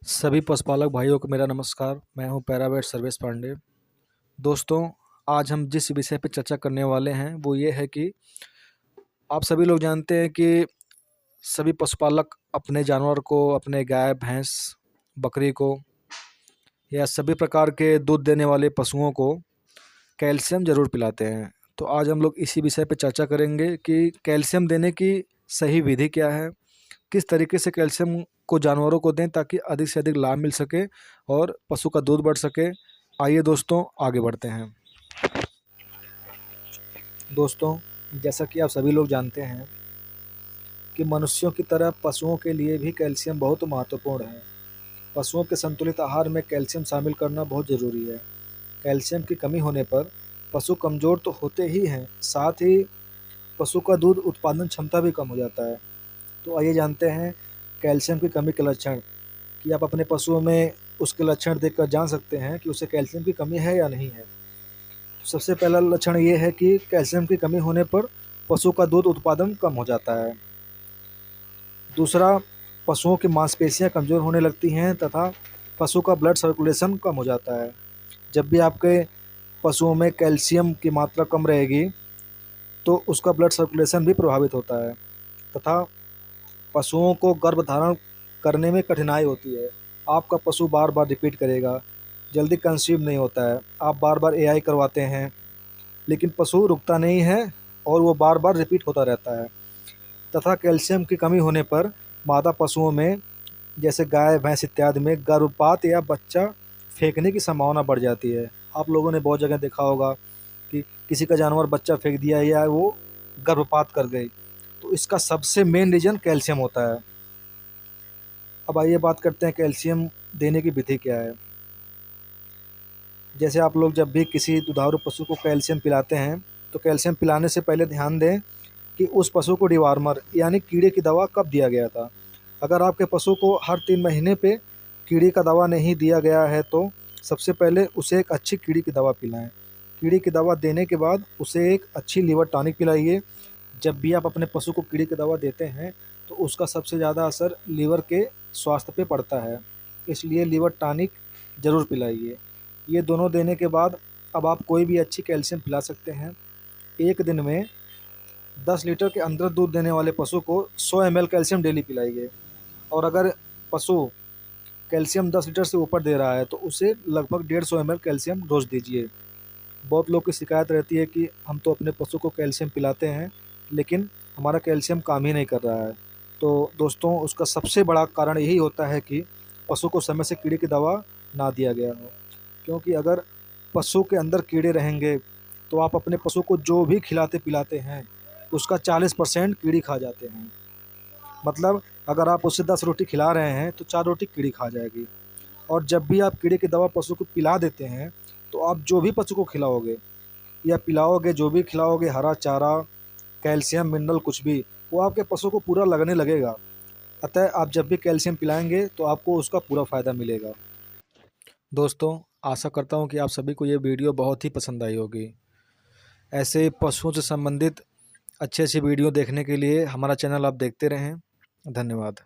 सभी पशुपालक भाइयों को मेरा नमस्कार। मैं हूं पैरावेट सर्वेश पांडे। दोस्तों, आज हम जिस विषय पर चर्चा करने वाले हैं वो ये है कि आप सभी लोग जानते हैं कि सभी पशुपालक अपने जानवर को, अपने गाय भैंस बकरी को या सभी प्रकार के दूध देने वाले पशुओं को कैल्शियम ज़रूर पिलाते हैं। तो आज हम लोग इसी विषय पर चर्चा करेंगे कि कैल्शियम देने की सही विधि क्या है, किस तरीके से कैल्शियम को जानवरों को दें ताकि अधिक से अधिक लाभ मिल सके और पशु का दूध बढ़ सके। आइए दोस्तों, आगे बढ़ते हैं। दोस्तों, जैसा कि आप सभी लोग जानते हैं कि मनुष्यों की तरह पशुओं के लिए भी कैल्शियम बहुत महत्वपूर्ण है। पशुओं के संतुलित आहार में कैल्शियम शामिल करना बहुत ज़रूरी है। कैल्शियम की कमी होने पर पशु कमज़ोर तो होते ही हैं, साथ ही पशु का दूध उत्पादन क्षमता भी कम हो जाता है। तो आइए जानते हैं कैल्शियम की कमी के लक्षण, कि आप अपने पशुओं में उसके लक्षण देखकर जान सकते हैं कि उसे कैल्शियम की कमी है या नहीं है। तो सबसे पहला लक्षण ये है कि कैल्शियम की कमी होने पर पशु का दूध उत्पादन कम हो जाता है। दूसरा, पशुओं की मांसपेशियां कमज़ोर होने लगती हैं तथा पशु का ब्लड सर्कुलेशन कम हो जाता है। जब भी आपके पशुओं में कैल्शियम की मात्रा कम रहेगी तो उसका ब्लड सर्कुलेशन भी प्रभावित होता है तथा पशुओं को गर्भधारण करने में कठिनाई होती है। आपका पशु बार बार रिपीट करेगा, जल्दी कंसीव नहीं होता है। आप बार बार एआई करवाते हैं लेकिन पशु रुकता नहीं है और वो बार बार रिपीट होता रहता है। तथा कैल्शियम की कमी होने पर मादा पशुओं में, जैसे गाय भैंस इत्यादि में, गर्भपात या बच्चा फेंकने की संभावना बढ़ जाती है। आप लोगों ने बहुत जगह देखा होगा कि किसी का जानवर बच्चा फेंक दिया या वो गर्भपात कर गई, तो इसका सबसे मेन रीज़न कैल्शियम होता है। अब आइए बात करते हैं कैल्शियम देने की विधि क्या है। जैसे आप लोग जब भी किसी दुधारू पशु को कैल्शियम पिलाते हैं तो कैल्शियम पिलाने से पहले ध्यान दें कि उस पशु को डिवार्मर यानी कीड़े की दवा कब दिया गया था। अगर आपके पशु को हर 3 महीने पे कीड़े का दवा नहीं दिया गया है तो सबसे पहले उसे एक अच्छी कीड़े की दवा पिलाएं। कीड़े की दवा देने के बाद उसे एक अच्छी लीवर टॉनिक पिलाइए। जब भी आप अपने पशु को कीड़े की दवा देते हैं तो उसका सबसे ज़्यादा असर लीवर के स्वास्थ्य पे पड़ता है, इसलिए लीवर टॉनिक ज़रूर पिलाइए। ये दोनों देने के बाद अब आप कोई भी अच्छी कैल्शियम पिला सकते हैं। एक दिन में 10 लीटर के अंदर दूध देने वाले पशु को 100 ml कैल्शियम डेली पिलाइए। और अगर पशु कैल्शियम 10 लीटर से ऊपर दे रहा है तो उसे लगभग 150 ml कैल्शियम रोज़ दीजिए। बहुत लोग की शिकायत रहती है कि हम तो अपने पशु को कैल्शियम पिलाते हैं लेकिन हमारा कैल्शियम काम ही नहीं कर रहा है। तो दोस्तों, उसका सबसे बड़ा कारण यही होता है कि पशु को समय से कीड़े की दवा ना दिया गया हो। क्योंकि अगर पशु के अंदर कीड़े रहेंगे तो आप अपने पशु को जो भी खिलाते पिलाते हैं उसका 40% कीड़ी खा जाते हैं। मतलब अगर आप उसे 10 रोटी खिला रहे हैं तो 4 रोटी कीड़ी खा जाएगी। और जब भी आप कीड़े की दवा पशु को पिला देते हैं तो आप जो भी पशु को खिलाओगे या पिलाओगे, जो भी खिलाओगे, हरा चारा, कैल्शियम, मिनरल, कुछ भी, वो आपके पशु को पूरा लगने लगेगा। अतः आप जब भी कैल्शियम पिलाएंगे तो आपको उसका पूरा फ़ायदा मिलेगा। दोस्तों, आशा करता हूँ कि आप सभी को ये वीडियो बहुत ही पसंद आई होगी। ऐसे पशुओं से संबंधित अच्छी अच्छी वीडियो देखने के लिए हमारा चैनल आप देखते रहें। धन्यवाद।